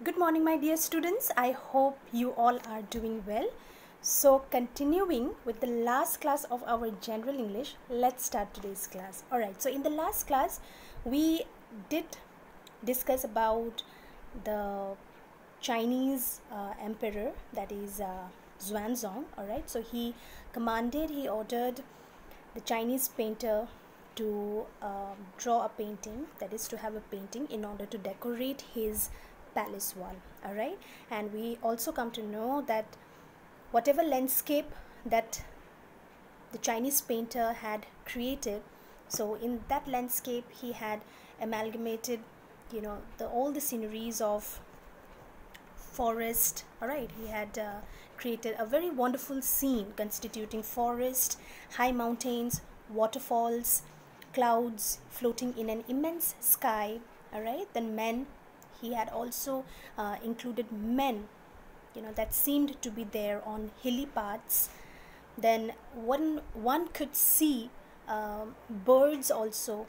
Good morning, my dear students. I hope you all are doing well. So, continuing with the last class of our general English, let's start today's class. Alright, so in the last class, we did discuss about the Chinese emperor, that is Xuanzong. Alright, so he ordered the Chinese painter to draw a painting, that is to have a painting in order to decorate his palace wall. All right, and we also come to know that whatever landscape that the Chinese painter had created, so in that landscape he had amalgamated all the sceneries of forest. All right, he had created a very wonderful scene constituting forest, high mountains, waterfalls, clouds floating in an immense sky. All right, then men. He had also included men, that seemed to be there on hilly paths. Then one could see birds also,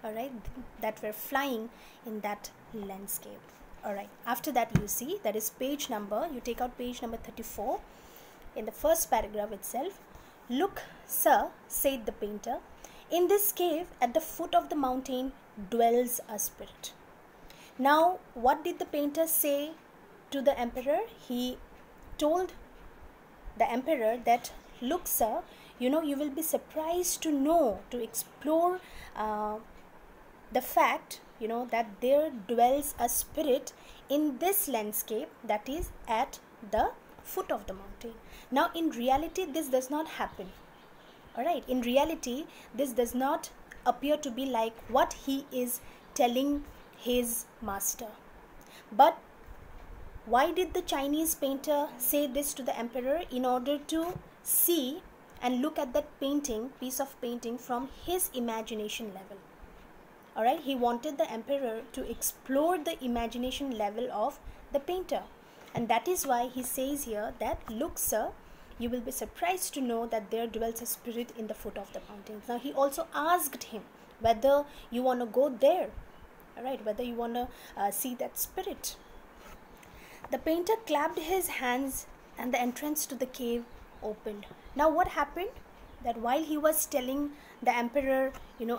all right, that were flying in that landscape. All right. After that, you see, that is page number. You take out page number 34. In the first paragraph itself, "Look, sir," said the painter, "in this cave at the foot of the mountain dwells a spirit." Now, what did the painter say to the emperor? He told the emperor that, "Look, sir, you will be surprised to explore the fact, that there dwells a spirit in this landscape, that is at the foot of the mountain." Now, in reality, this does not happen. All right, in reality, this does not appear to be like what he is telling his master. But why did the Chinese painter say this to the emperor? In order to see and look at that piece of painting from his imagination level. All right, he wanted the emperor to explore the imagination level of the painter, and that is why he says here that, "Look, sir, you will be surprised to know that there dwells a spirit in the foot of the mountain." Now, he also asked him whether you want to go there. All right, whether you want to see that spirit. The painter clapped his hands and the entrance to the cave opened. Now, what happened? That while he was telling the emperor,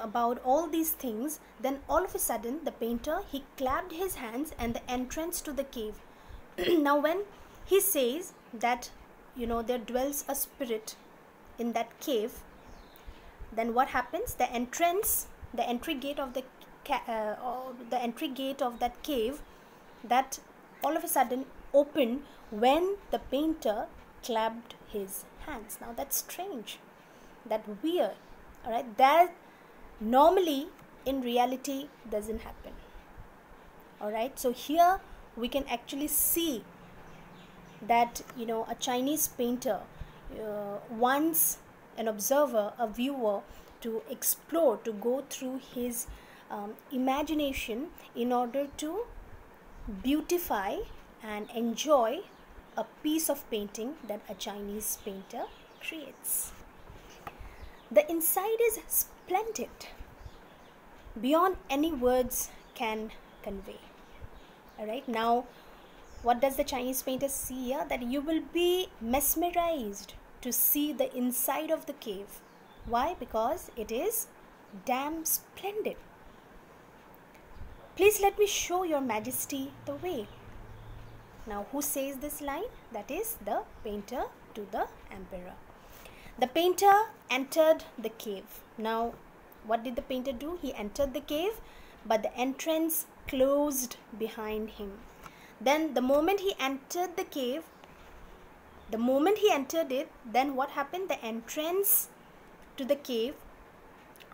about all these things, then all of a sudden the painter, he clapped his hands and the entrance to the cave. Now, when he says that, there dwells a spirit in that cave, then what happens? The entry gate of that cave, that all of a sudden opened when the painter clapped his hands. Now, that's strange, that weird. All right, that normally in reality doesn't happen. All right, so here we can actually see that a Chinese painter wants an observer, a viewer, to explore, to go through his imagination in order to beautify and enjoy a piece of painting that a Chinese painter creates. The inside is splendid, beyond any words can convey. All right, now what does the Chinese painter see here? That you will be mesmerized to see the inside of the cave. Why? Because it is damn splendid. "Please let me show your majesty the way." Now, who says this line? That is the painter to the emperor. The painter entered the cave. Now, what did the painter do? He entered the cave, but the entrance closed behind him. Then the moment he entered it, then what happened? The entrance to the cave,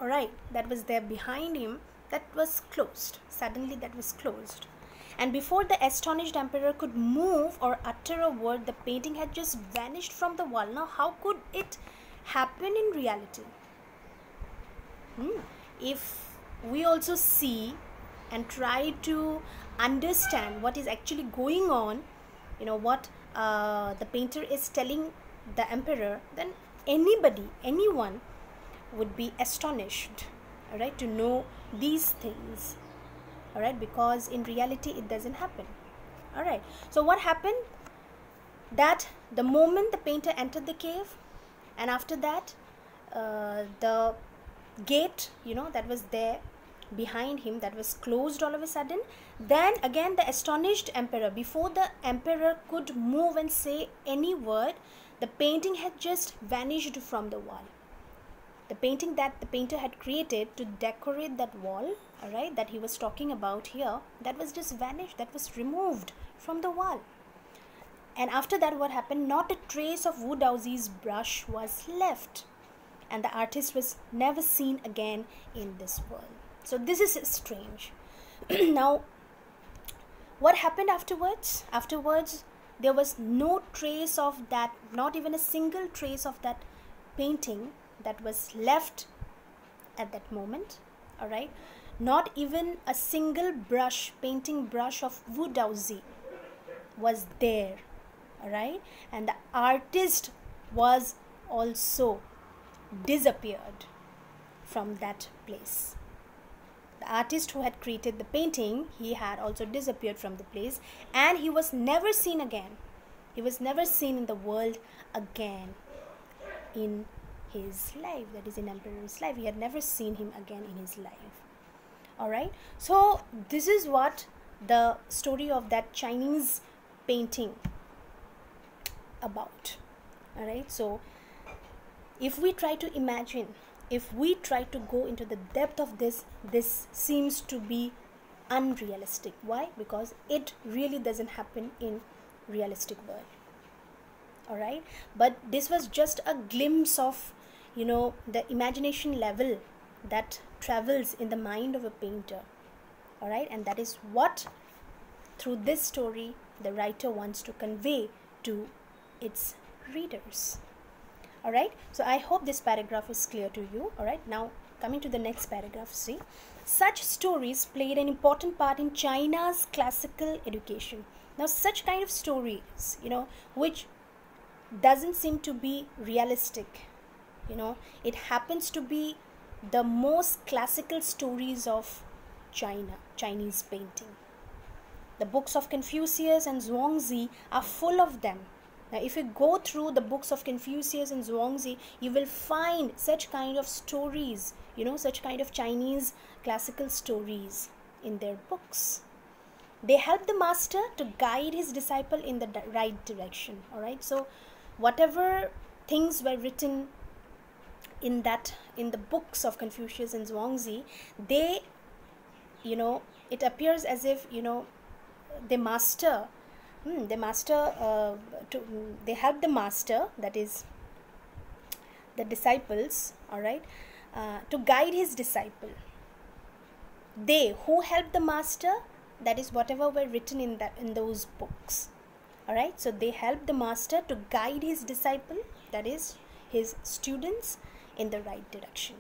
all right, that was there behind him, that was closed. Suddenly that was closed. And before the astonished emperor could move or utter a word, the painting had just vanished from the wall. Now, how could it happen in reality? If we also see and try to understand what is actually going on, what the painter is telling the emperor, then anyone would be astonished, all right, to know these things. All right, because in reality it doesn't happen. All right. So what happened? That the moment the painter entered the cave, and after that, the gate, that was there behind him, that was closed all of a sudden. Then again, the astonished emperor, before the emperor could move and say any word, the painting had just vanished from the wall. The painting that the painter had created to decorate that wall, all right, that he was talking about here, that was just vanished, that was removed from the wall. And after that, what happened? Not a trace of Wu Daozi's brush was left, and the artist was never seen again in this world. So this is strange. Now, what happened afterwards? Afterwards, there was no trace of that, not even a single trace of that painting that was left at that moment. All right, not even a single brush, painting brush of Wu Daozi was there. All right, and the artist was also disappeared from that place. The artist who had created the painting, he had also disappeared from the place, and he was never seen again. He was never seen in the world again in his life, that is in emperor's life. He had never seen him again in his life. All right, so this is what the story of that Chinese painting about. All right, so if we try to imagine, if we try to go into the depth of this seems to be unrealistic. Why? Because it really doesn't happen in realistic world. All right, but this was just a glimpse of the imagination level that travels in the mind of a painter. All right, and that is what through this story the writer wants to convey to its readers. All right, so I hope this paragraph is clear to you. All right, now coming to the next paragraph, see, such stories played an important part in China's classical education. Now such kind of stories, which doesn't seem to be realistic, it happens to be the most classical stories of Chinese painting. The books of Confucius and Zhuangzi are full of them. Now, if you go through the books of Confucius and Zhuangzi, you will find such kind of stories, such kind of Chinese classical stories in their books. They help the master to guide his disciple in the right direction. All right, so whatever things were written in the books of Confucius and Zhuangzi, they, it appears as if, they help the master, that is the disciples, all right, to guide his disciple. They who help the master, that is whatever were written in those books. All right, so they help the master to guide his disciple, that is his students, in the right direction.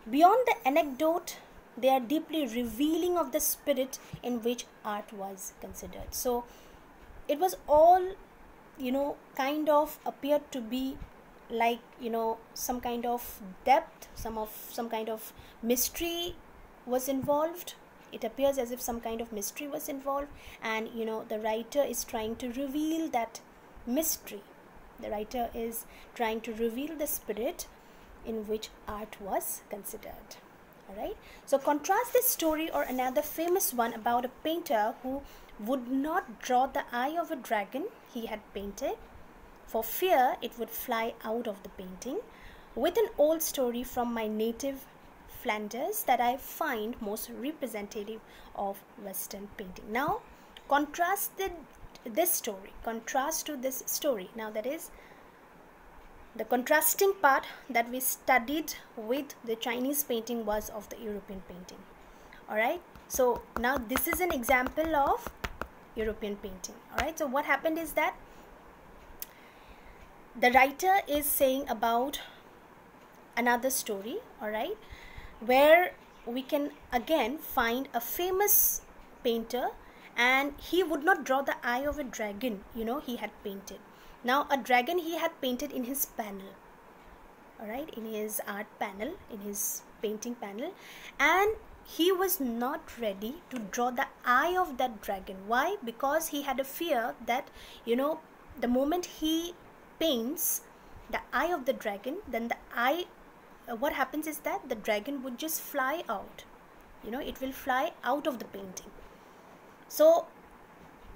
Beyond the anecdote, they are deeply revealing of the spirit in which art was considered. So it was all, kind of appeared to be like, some kind of depth, some kind of mystery was involved. It appears as if some kind of mystery was involved, and the writer is trying to reveal that mystery. The writer is trying to reveal the spirit in which art was considered. All right, so contrast this story or another famous one about a painter who would not draw the eye of a dragon he had painted for fear it would fly out of the painting, with an old story from my native Flanders that I find most representative of Western painting. Now contrast this story, contrast to this story. Now that is the contrasting part that we studied with the Chinese painting was of the European painting. All right, so now this is an example of European painting. All right, so what happened is that the writer is saying about another story, all right, where we can again find a famous painter, and he would not draw the eye of a dragon, he had painted. Now a dragon he had painted in his panel, all right, in his art panel, in his painting panel, and he was not ready to draw the eye of that dragon. Why? Because he had a fear that, the moment he paints the eye of the dragon, then the eye, what happens is that the dragon would just fly out. It will fly out of the painting. So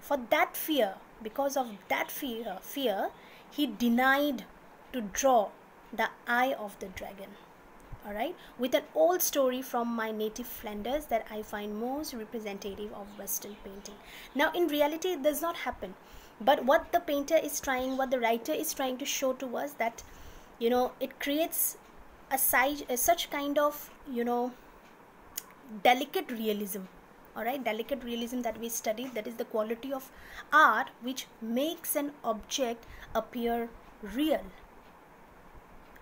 for that fear, because of that fear, he denied to draw the eye of the dragon. Alright, with an old story from my native Flanders that I find most representative of Western painting. Now in reality it does not happen, but what the writer is trying to show to us, that it creates such kind of delicate realism. Alright, delicate realism that we studied, that is the quality of art which makes an object appear real.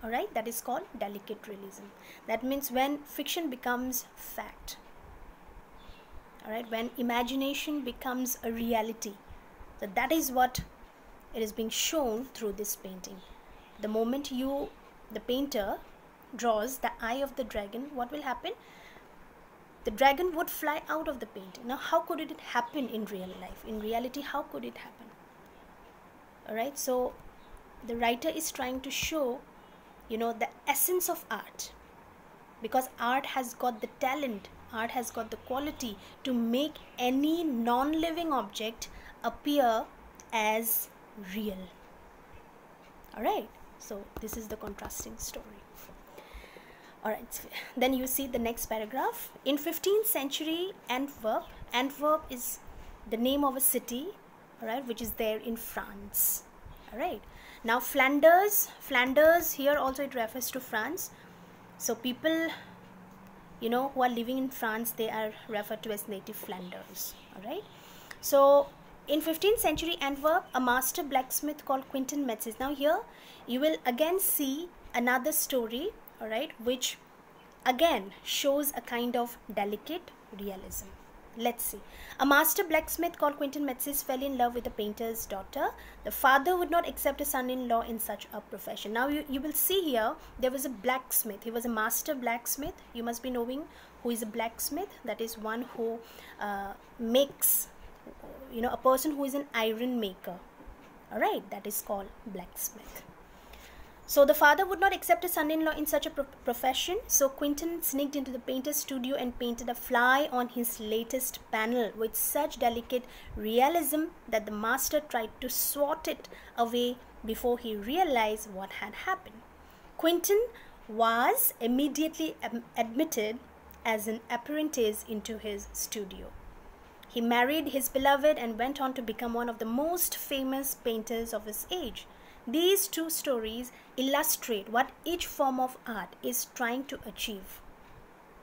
Alright, that is called delicate realism. That means when fiction becomes fact. Alright, when imagination becomes a reality. So that is what it is being shown through this painting. The moment the painter draws the eye of the dragon, what will happen? The dragon would fly out of the painting. Now how could it happen in real life? In reality, how could it happen? Alright, so the writer is trying to show the essence of art, because art has got the talent, art has got the quality to make any non-living object appear as real. Alright, so this is the contrasting story. Alright, then you see the next paragraph. In 15th century Antwerp is the name of a city, alright, which is there in France. Alright, now Flanders here also it refers to France. So people who are living in France, they are referred to as native Flanders. Alright, so in 15th century Antwerp, a master blacksmith called Quentin Metzys. Now here you will again see another story, alright, which again shows a kind of delicate realism. Let's see. A master blacksmith called Quentin Metzys fell in love with a painter's daughter. The father would not accept a son-in-law in such a profession. Now you will see here, there was a blacksmith. He was a master blacksmith. You must be knowing who is a blacksmith. That is one who makes, a person who is an iron maker. Alright, that is called blacksmith. So the father would not accept a son-in-law in such a profession. So Quentin sneaked into the painter's studio and painted a fly on his latest panel with such delicate realism that the master tried to swat it away before he realized what had happened. Quentin was immediately admitted as an apprentice into his studio. He married his beloved and went on to become one of the most famous painters of his age. These two stories illustrate what each form of art is trying to achieve.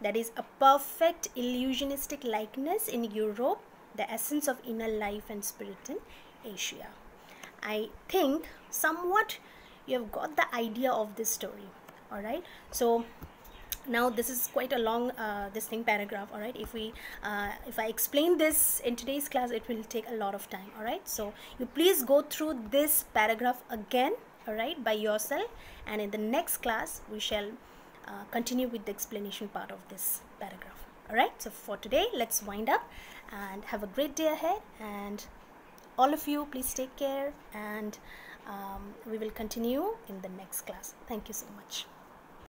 That is a perfect illusionistic likeness in Europe, the essence of inner life and spirit in Asia. I think somewhat you have got the idea of this story. Alright, so now this is quite a long paragraph. Alright, if I explain this in today's class, it will take a lot of time. Alright, so you please go through this paragraph again, alright, by yourself, and in the next class we shall continue with the explanation part of this paragraph. Alright, so for today let's wind up and have a great day ahead, and all of you please take care, and we will continue in the next class. Thank you so much.